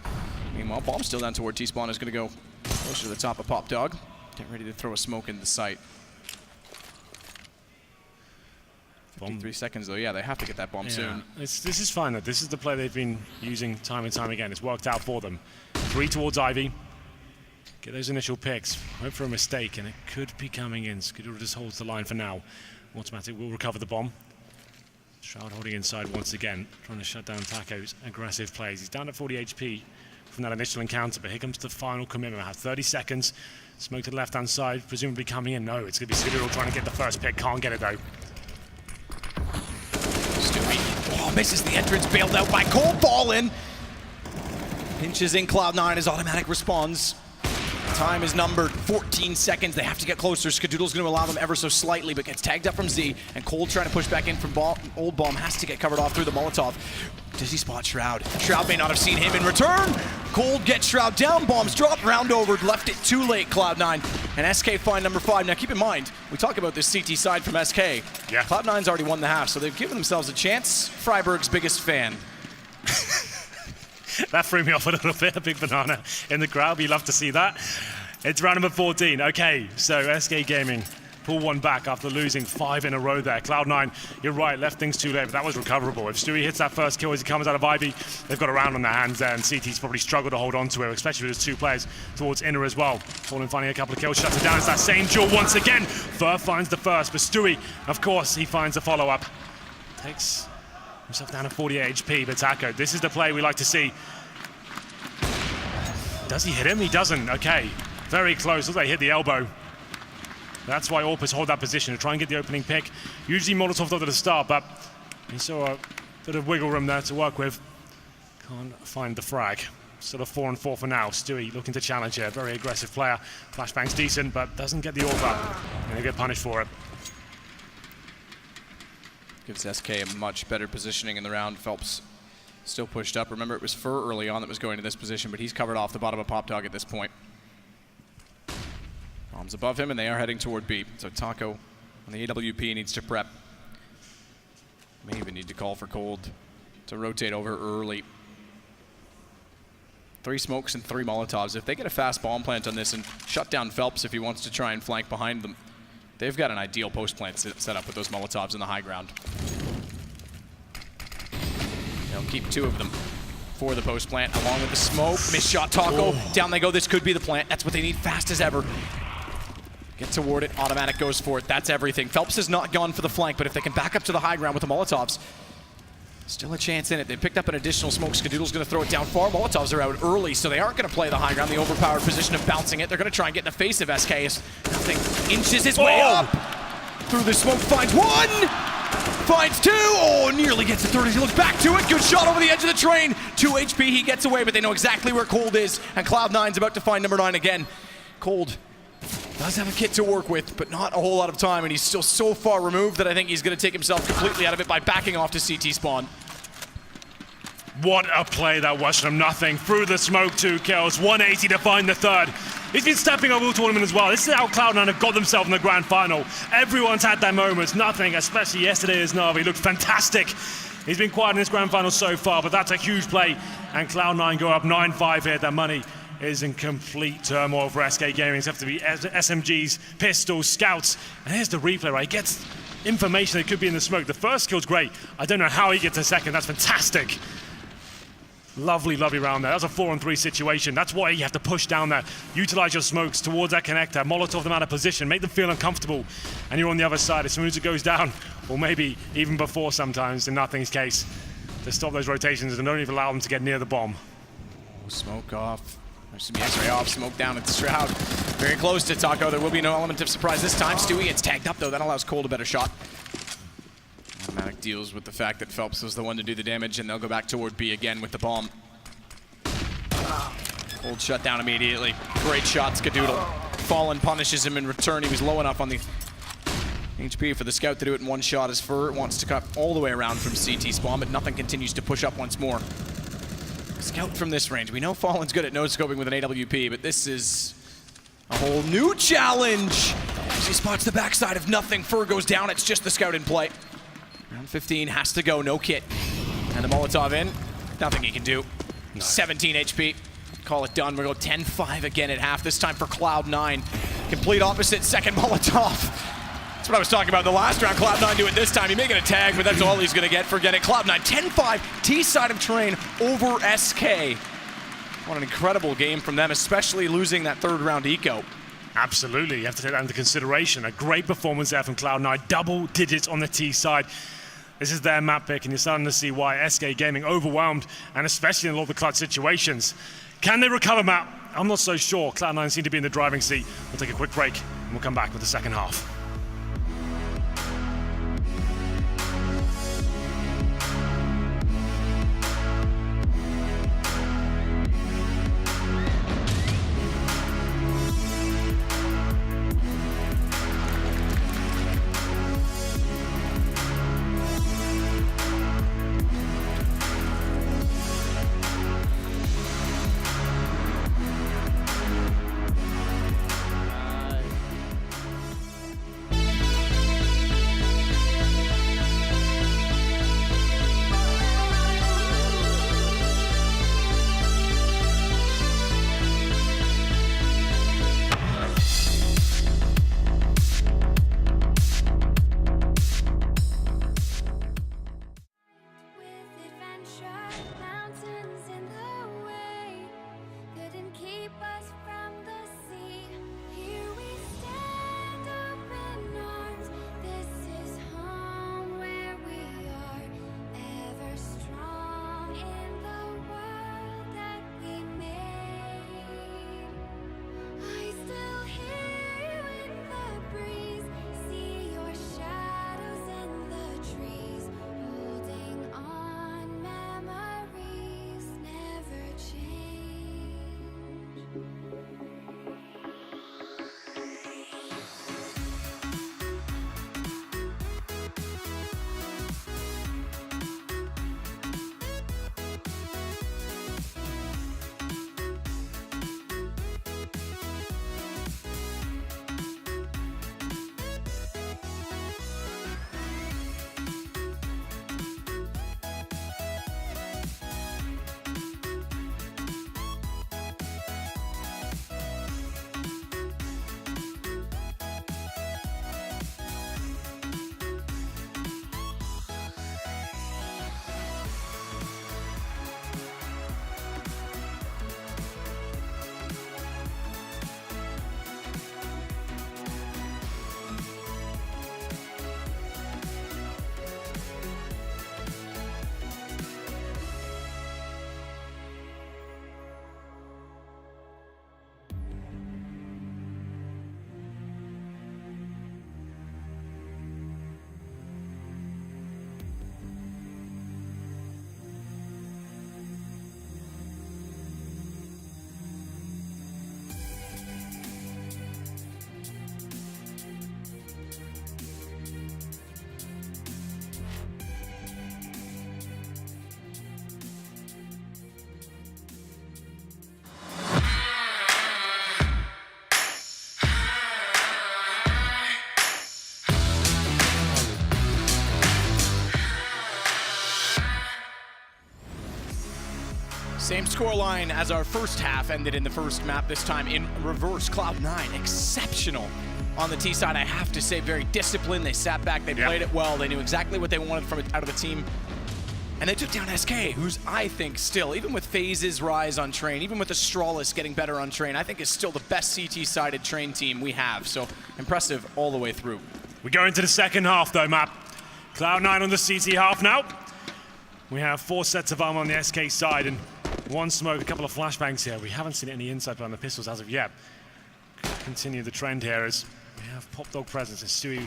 Meanwhile, bomb still down toward T-Spawn is going to go closer to the top of Pop Dog. Get ready to throw a smoke into the site. 53 seconds though, yeah, they have to get that bomb soon. This is fine though. This is the play they've been using time and time again. It's worked out for them. 3 towards Ivy. Get those initial picks. Hope for a mistake, and it could be coming in. Skidoo just holds the line for now. Automatic will recover the bomb. Shroud holding inside once again, trying to shut down Taco's aggressive plays. He's down at 40 HP from that initial encounter, but here comes the final commitment. I have 30 seconds. Smoke to the left-hand side, presumably coming in. No, it's going to be Skidoo trying to get the first pick. Can't get it though. Oh, misses the entrance, bailed out by Cold. Fallen. Pinches in Cloud9 as Automatic responds. Time is numbered, 14 seconds. They have to get closer. Skadoodle's going to allow them ever so slightly, but gets tagged up from Z. And Cold trying to push back in from Old Bomb has to get covered off through the Molotov. Does he spot Shroud? Shroud may not have seen him in return. Cold gets Shroud down. Bombs dropped, round over, left it too late, Cloud9. And SK find number 5. Now keep in mind, we talk about this CT side from SK. Yeah. Cloud9's already won the half, so they've given themselves a chance. Freiburg's biggest fan. That threw me off a little bit, a big banana in the crowd. We love to see that. It's round number 14. Okay, so SK Gaming pull one back after losing 5 in a row there. Cloud9, you're right, left things too late, but that was recoverable. If Stewie hits that first kill as he comes out of Ivy, they've got a round on their hands there, and CT's probably struggled to hold on to it, especially with his 2 players towards inner as well. Fallen finding a couple of kills, shuts it down. It's that same duel once again. Fur finds the first, but Stewie, of course, he finds the follow-up. Takes himself down to 48 HP, but Taco, this is the play we like to see. Does he hit him? He doesn't. Okay. Very close. Looks like he hit the elbow. That's why Orpus hold that position to try and get the opening pick. Usually Molotov at the start, but he saw a bit of wiggle room there to work with. Can't find the frag. Still a 4-4 for now. Stewie looking to challenge here. Very aggressive player. Flashbang's decent, but doesn't get the AWP up. And they get punished for it. Gives SK a much better positioning in the round. Phelps still pushed up. Remember, it was Fur early on that was going to this position, but he's covered off the bottom of Pop Dog at this point. Bombs above him, and they are heading toward B. So Taco on the AWP needs to prep. May even need to call for Cold to rotate over early. 3 smokes and 3 Molotovs. If they get a fast bomb plant on this and shut down Phelps if he wants to try and flank behind them, they've got an ideal post plant set up with those Molotovs in the high ground. They'll keep 2 of them for the post plant, along with the smoke. Missed shot, Taco. Down they go. This could be the plant. That's what they need, fast as ever. Get toward it. Automatic goes for it. That's everything. Phelps has not gone for the flank, but if they can back up to the high ground with the Molotovs, still a chance in it. They picked up an additional smoke. Skadoodle's going to throw it down far. Molotovs are out early, so they aren't going to play the high ground, the overpowered position of bouncing it. They're going to try and get in the face of SK. Nothing inches his way up. Through the smoke, finds 1! Finds 2! Oh, nearly gets to 30. He looks back to it. Good shot over the edge of the train. 2 HP, he gets away, but they know exactly where Cold is, and Cloud9's about to find number 9 again. Cold does have a kit to work with, but not a whole lot of time, and he's still so far removed that I think he's going to take himself completely out of it by backing off to CT spawn. What a play that was from nothing. Through the smoke, 2 kills, 180 to find the 3rd. He's been stepping up all tournament as well. This is how Cloud9 have got themselves in the grand final. Everyone's had their moments. Nothing, especially yesterday as Na'Vi, looked fantastic. He's been quiet in this grand final so far, but that's a huge play. And Cloud9 go up 9-5 here. Their money is in complete turmoil for SK Gaming. It's have to be SMGs, pistols, scouts. And here's the replay, right? He gets information that could be in the smoke. The first kill's great. I don't know how he gets a second. That's fantastic. Lovely, lovely round there. That's a 4-on-3 situation. That's why you have to push down there. Utilize your smokes towards that connector. Molotov them out of position. Make them feel uncomfortable. And you're on the other side as soon as it goes down. Or maybe even before sometimes, in Nothing's case. To stop those rotations and don't even allow them to get near the bomb. Smoke off. There's some X-ray off. Smoke down at the Shroud. Very close to Taco. There will be no element of surprise this time. Stewie gets tagged up, though. That allows Cole a better shot. Automatic deals with the fact that Phelps was the one to do the damage, and they'll go back toward B again with the bomb. Cold shut down immediately. Great shot, Skadoodle. Fallen punishes him in return. He was low enough on the HP for the scout to do it in one shot. As Fur wants to cut all the way around from CT spawn, but Nothing continues to push up once more. Scout from this range. We know Fallen's good at no-scoping with an AWP, but this is a whole new challenge. As he spots the backside of Nothing, Fur goes down. It's just the scout in play. Round 15 has to go, no kit. And the Molotov in, nothing he can do. Nice. 17 HP, call it done. We'll go 10-5 again at half, this time for Cloud9. Complete opposite, second Molotov. That's what I was talking about the last round. Cloud9 do it this time. He may get a tag, but that's all he's gonna get. Forget it. Cloud9, 10-5, T-side of Train over SK. What an incredible game from them, especially losing that third round eco. Absolutely, you have to take that into consideration. A great performance there from Cloud9, double digits on the T side. This is their map pick, and you're starting to see why SK Gaming overwhelmed, and especially in a lot of the clutch situations. Can they recover, Matt? I'm not so sure. Cloud9 seem to be in the driving seat. We'll take a quick break, and we'll come back with the second half. Same scoreline as our first half ended in the first map, this time in reverse. Cloud9, exceptional on the T side, I have to say. Very disciplined, they sat back, they played it well, they knew exactly what they wanted from it out of the team. And they took down SK, who's, I think, still, even with FaZe's rise on Train, even with Astralis getting better on Train, I think is still the best CT-sided Train team we have. So impressive all the way through. We go into the second half, though, Matt. Cloud9 on the CT half now. We have 4 sets of armor on the SK side and 1 smoke, a couple of flashbangs here. We haven't seen any inside on the pistols as of yet. Continue the trend here as we have Pop Dog presence and Stewie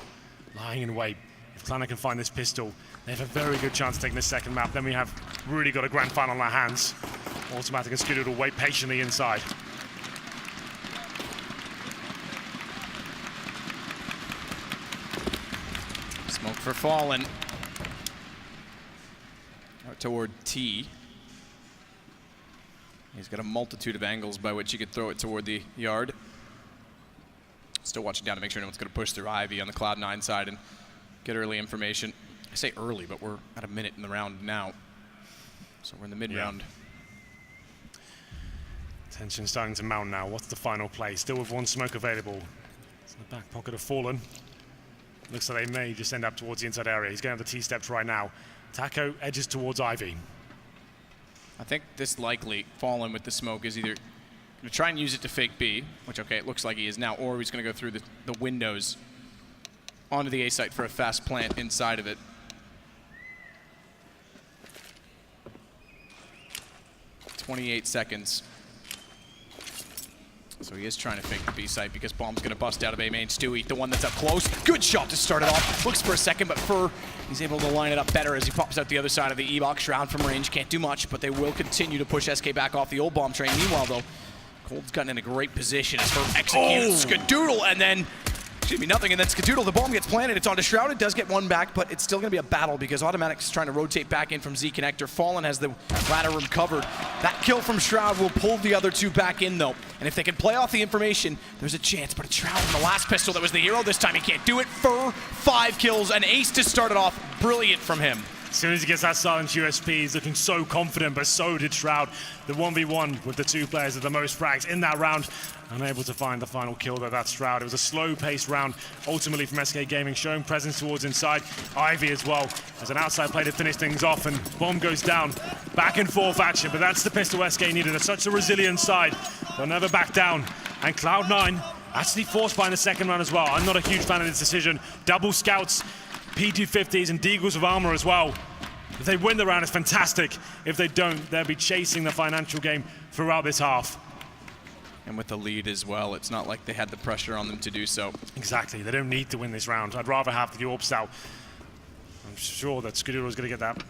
lying in wait. If Cloud9 can find this pistol, they have a very good chance of taking this second map. Then we have really got a grand final on our hands. Automatic and Scooter will wait patiently inside. Smoke for Fallen. Out toward T. He's got a multitude of angles by which he could throw it toward the yard. Still watching down to make sure no one's going to push through Ivy on the Cloud9 side and get early information. I say early, but we're at a minute in the round now. So we're in the mid-round. Tension starting to mount now. What's the final play? Still with 1 smoke available. It's in the back pocket of Fallen. Looks like they may just end up towards the inside area. He's going to have the T-steps right now. Taco edges towards Ivy. I think this likely Fallen with the smoke is either going to try and use it to fake B, which, okay, it looks like he is now, or he's going to go through the windows onto the A site for a fast plant inside of it. "28 seconds. So he is trying to fake the B site because bomb's going to bust out of A main. Stewie, the one that's up close. Good shot to start it off. Looks for a second, but Fur, he's able to line it up better as he pops out the other side of the E-box. Shroud from range, can't do much, but they will continue to push SK back off the old bomb train. Meanwhile, though, Cold's gotten in a great position as Fur executes Skadoodle, and then excuse me, nothing, and then Skadoodle, the bomb gets planted, it's onto Shroud, it does get 1 back, but it's still going to be a battle because Automatic's trying to rotate back in from Z connector. Fallen has the ladder room covered. That kill from Shroud will pull the other 2 back in, though, and if they can play off the information, there's a chance, but it's Shroud in the last pistol that was the hero. This time he can't do it. Fur, 5 kills, an ace to start it off. Brilliant from him. As soon as he gets that silent USP, he's looking so confident, but so did Shroud. The 1v1 with the 2 players with the most frags in that round. Unable to find the final kill, though, that's Shroud. It was a slow-paced round, ultimately from SK Gaming, showing presence towards inside. Ivy as well, as an outside play to finish things off, and bomb goes down. Back and forth action, but that's the pistol SK needed. It's such a resilient side. They'll never back down. And Cloud9 actually forced by in the second round as well. I'm not a huge fan of this decision. Double scouts, P250s, and Deagles with armor as well. If they win the round, it's fantastic. If they don't, they'll be chasing the financial game throughout this half. And with the lead as well, it's not like they had the pressure on them to do so. Exactly, they don't need to win this round. I'd rather have the Orbs out. I'm sure that Skadoodle is going to get that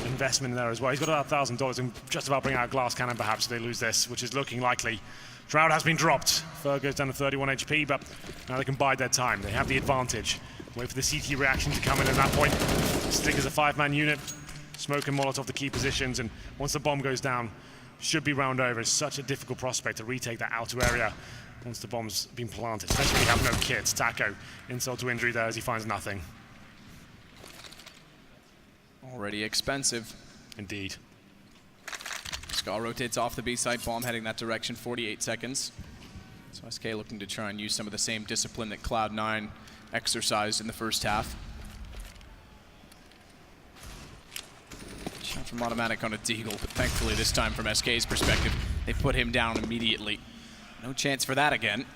investment in there as well. He's got about $1,000 and just about bring out a glass cannon perhaps if they lose this, which is looking likely. Shroud has been dropped. Fur goes down to 31 HP, but now they can bide their time. They have the advantage. Wait for the CT reaction to come in at that point. Stick as a 5-man unit. Smoke and Molotov the key positions, and once the bomb goes down, should be round over. It's such a difficult prospect to retake that outer area once the bomb's been planted, especially when you have no kits. Taco, insult to injury there as he finds nothing. Already expensive. Indeed. Ska rotates off the B side, bomb heading that direction, 48 seconds. So SK looking to try and use some of the same discipline that Cloud9 exercised in the first half. Shot from Automatic on a Deagle, but thankfully this time from SK's perspective, they put him down immediately. No chance for that again.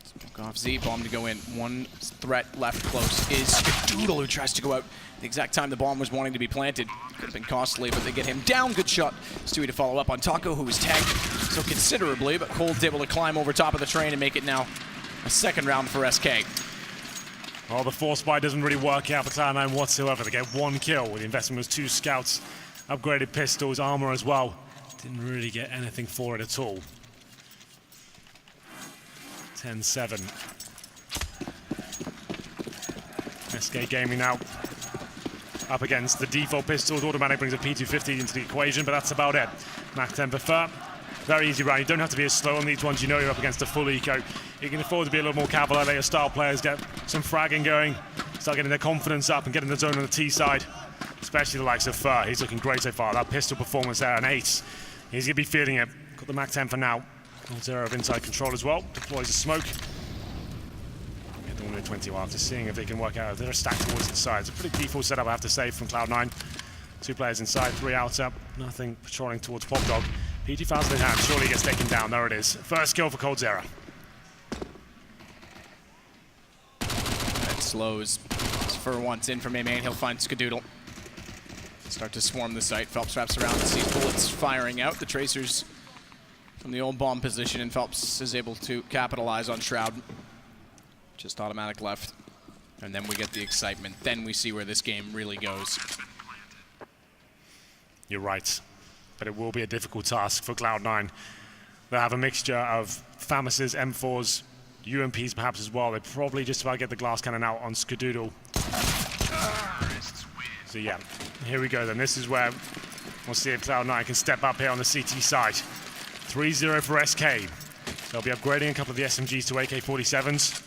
Smoke off Z, bomb to go in. 1 threat left close is Skadoodle, who tries to go out the exact time the bomb was wanting to be planted. Could have been costly, but they get him down. Good shot. Stewie to follow up on Taco, who was tagged so considerably, but Cold's able to climb over top of the train and make it now a second round for SK. Well, the force buy doesn't really work out for Cloud9 whatsoever. They get 1 kill. The investment was 2 scouts, upgraded pistols, armor as well. Didn't really get anything for it at all. 10-7. SK Gaming now up against the default pistols. Automatic brings a P250 into the equation, but that's about it. Mac 10 for Fur. Very easy round. You don't have to be as slow on these ones. You know you're up against a full eco. You can afford to be a little more cavalier. Let your star players get some fragging going. start getting their confidence up and getting the zone on the T side, especially the likes of Fur. He's looking great so far. That pistol performance there, an ace. He's going to be feeling it. Got the Mac 10 for now. Zero of inside control as well. Deploys a smoke. Get the 1-20 after seeing if they can work out if they're stacked towards the side. It's a pretty default setup, I have to say, from Cloud9. 2 players inside, 3 outer. Nothing patrolling towards Pop Dog. PG fouls in hand. Surely gets taken down. There it is. First kill for coldzera. That slows. Fur once in from A main. He'll find Skadoodle. Start to swarm the site. Phelps wraps around and sees bullets firing out. The tracers from the old bomb position, and Phelps is able to capitalize on Shroud. Just automatic left. And then we get the excitement. Then we see where this game really goes. You're right. But it will be a difficult task for Cloud9. They'll have a mixture of FAMAS's, M4s, UMPs perhaps as well. They probably just about get the glass cannon out on Skadoodle. So yeah, here we go then. This is where we'll see if Cloud9 can step up here on the CT side. 3-0 for SK. They'll be upgrading a couple of the SMGs to AK-47s.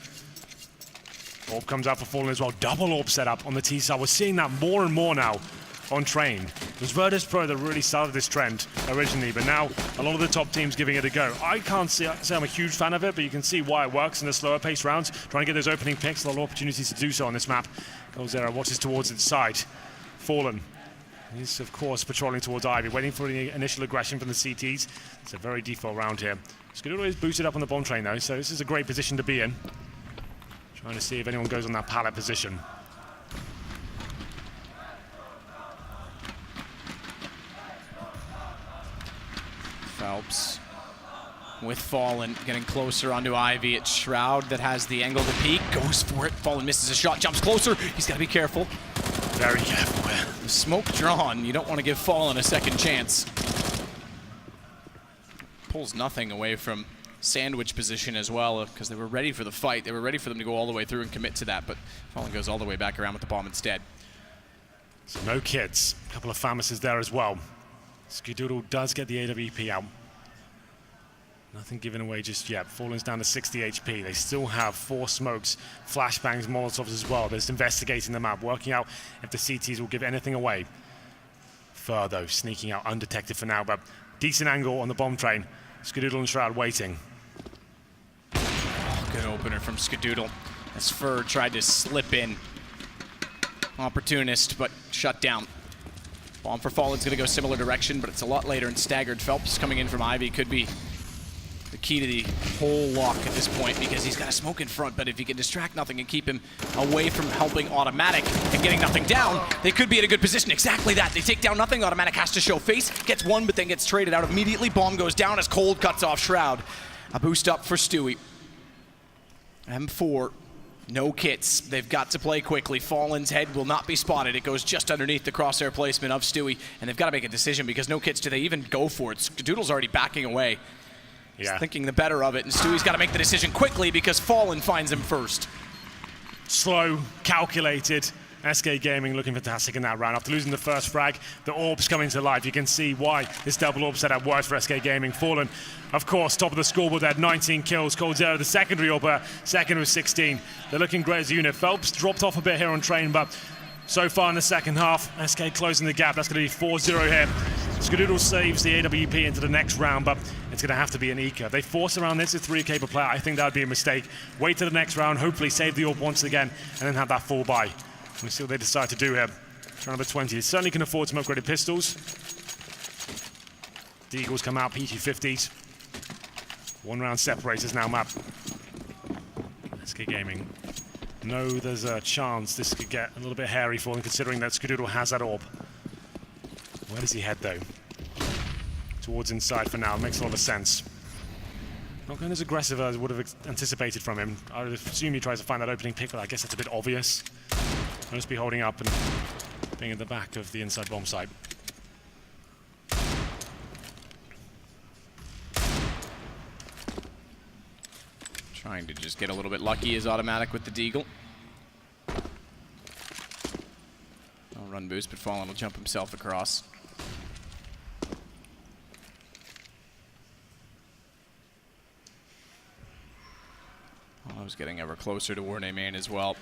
Orb comes out for Fallen as well. Double orb setup on the T side. We're seeing that more and more now on Train. It was Virtus Pro that really started this trend originally, but now a lot of the top teams giving it a go. I can't say I'm a huge fan of it, but you can see why it works in the slower paced rounds. Trying to get those opening picks, a lot of opportunities to do so on this map. coldzera watches towards its side. Fallen. He's, of course, patrolling towards Ivy, waiting for the initial aggression from the CTs. It's a very default round here. Skadoodle is boosted up on the bomb train, though, so this is a great position to be in. Trying to see if anyone goes on that pallet position. Phelps with Fallen getting closer onto Ivy. It's Shroud that has the angle to peek. Goes for it. Fallen misses a shot, jumps closer. He's got to be careful. Very careful. The smoke drawn. You don't want to give Fallen a second chance. Pulls nothing away from sandwich position as well, because they were ready for the fight. They were ready for them to go all the way through and commit to that, but Fallen goes all the way back around with the bomb instead. So no kids. A couple of FAMASes there as well. Skadoodle does get the AWP out. Nothing given away just yet. Fallen's down to 60 HP. They still have 4 smokes, flashbangs, molotovs as well. They're just investigating the map, working out if the CTs will give anything away. Fur, though, sneaking out undetected for now, but decent angle on the bomb train. Skadoodle and Shroud waiting. Oh, good opener from Skadoodle as Fur tried to slip in. Opportunist, but shut down. Bomb for Fallen's going to go similar direction, but it's a lot later and staggered. Phelps coming in from Ivy could be the key to the whole lock at this point, because he's got a smoke in front, but if he can distract nothing and keep him away from helping Automatic and getting nothing down, they could be in a good position. Exactly that. They take down nothing. Automatic has to show face, gets one, but then gets traded out immediately. Bomb goes down as Cold cuts off Shroud. A boost up for Stewie. M4. No kits. They've got to play quickly. Fallen's head will not be spotted. It goes just underneath the crosshair placement of Stewie, and they've got to make a decision because no kits. Do they even go for it? Skadoodle's already backing away. He's thinking the better of it, and Stewie's got to make the decision quickly because Fallen finds him first. Slow, calculated. SK Gaming looking fantastic in that round. After losing the first frag, the orbs coming to life. You can see why this double orb setup works for SK Gaming. Fallen, of course, top of the scoreboard there, 19 kills. coldzera, the secondary orber, second with 16. They're looking great as a unit. Phelps dropped off a bit here on Train, but so far in the second half, SK closing the gap. That's going to be 4-0 here. Skadoodle saves the AWP into the next round, but it's going to have to be an eco. They force around this with 3K per player. I think that would be a mistake. Wait to the next round, hopefully save the orb once again, and then have that full buy. We'll see what they decide to do here. Round number 20. They certainly can afford some upgraded pistols. The Eagles come out, PT50s. 1 round separators now map. SK Gaming. No, there's a chance this could get a little bit hairy for them, considering that Skadoodle has that orb. Where does he head, though? Towards inside for now. Makes a lot of sense. Not going as aggressive as I would have anticipated from him. I would assume he tries to find that opening pick, but I guess that's a bit obvious. He'll just be holding up and being at the back of the inside bomb site. Trying to just get a little bit lucky is Automatic with the Deagle. No run boost, but Fallen will jump himself across. I was getting ever closer toward A main as well.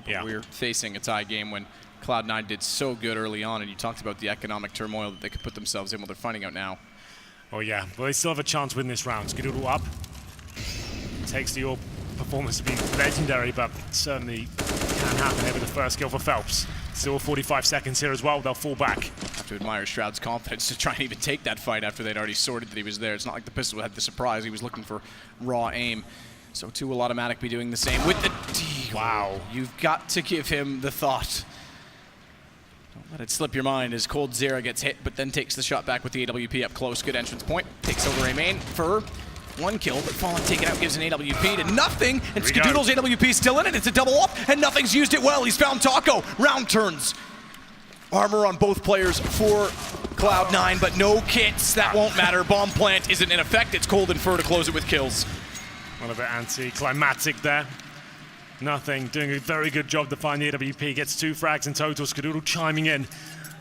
But we're facing a tie game when Cloud9 did so good early on, and you talked about the economic turmoil that they could put themselves in while they're finding out now. Oh yeah, well they still have a chance to win this round. Skadoodle up. Takes the AWP performance to be legendary, but certainly can happen over the first kill for Phelps. Still 45 seconds here as well, they'll fall back. Have to admire Shroud's confidence to try and even take that fight after they'd already sorted that he was there. It's not like the pistol had the surprise, he was looking for raw aim. So too will Automatic be doing the same with the D. Wow, you've got to give him the thought. Don't let it slip your mind as Cold Zera gets hit, but then takes the shot back with the AWP up close. Good entrance point. Takes over A main for 1 kill, but Fallen taken out gives an AWP to nothing, and Skadoodle's AWP still in it. It's a double up, and nothing's used it well. He's found Taco. Round turns. Armor on both players for Cloud9, but no kits. That won't matter. Bomb plant isn't in effect. It's Cold and Fur to close it with kills. A little bit anticlimactic there. Nothing. Doing a very good job to find the AWP. Gets 2 frags in total. Skadoodle chiming in.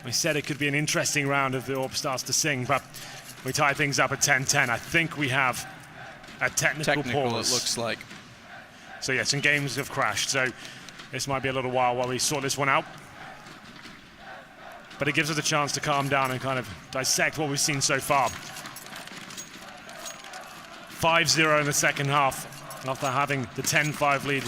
We said it could be an interesting round if the AWP starts to sing, but we tie things up at 10-10. I think we have a technical pause. It looks like. So yeah, some games have crashed. So this might be a little while we sort this one out. But it gives us a chance to calm down and kind of dissect what we've seen so far. 5-0 in the second half after having the 10-5 lead.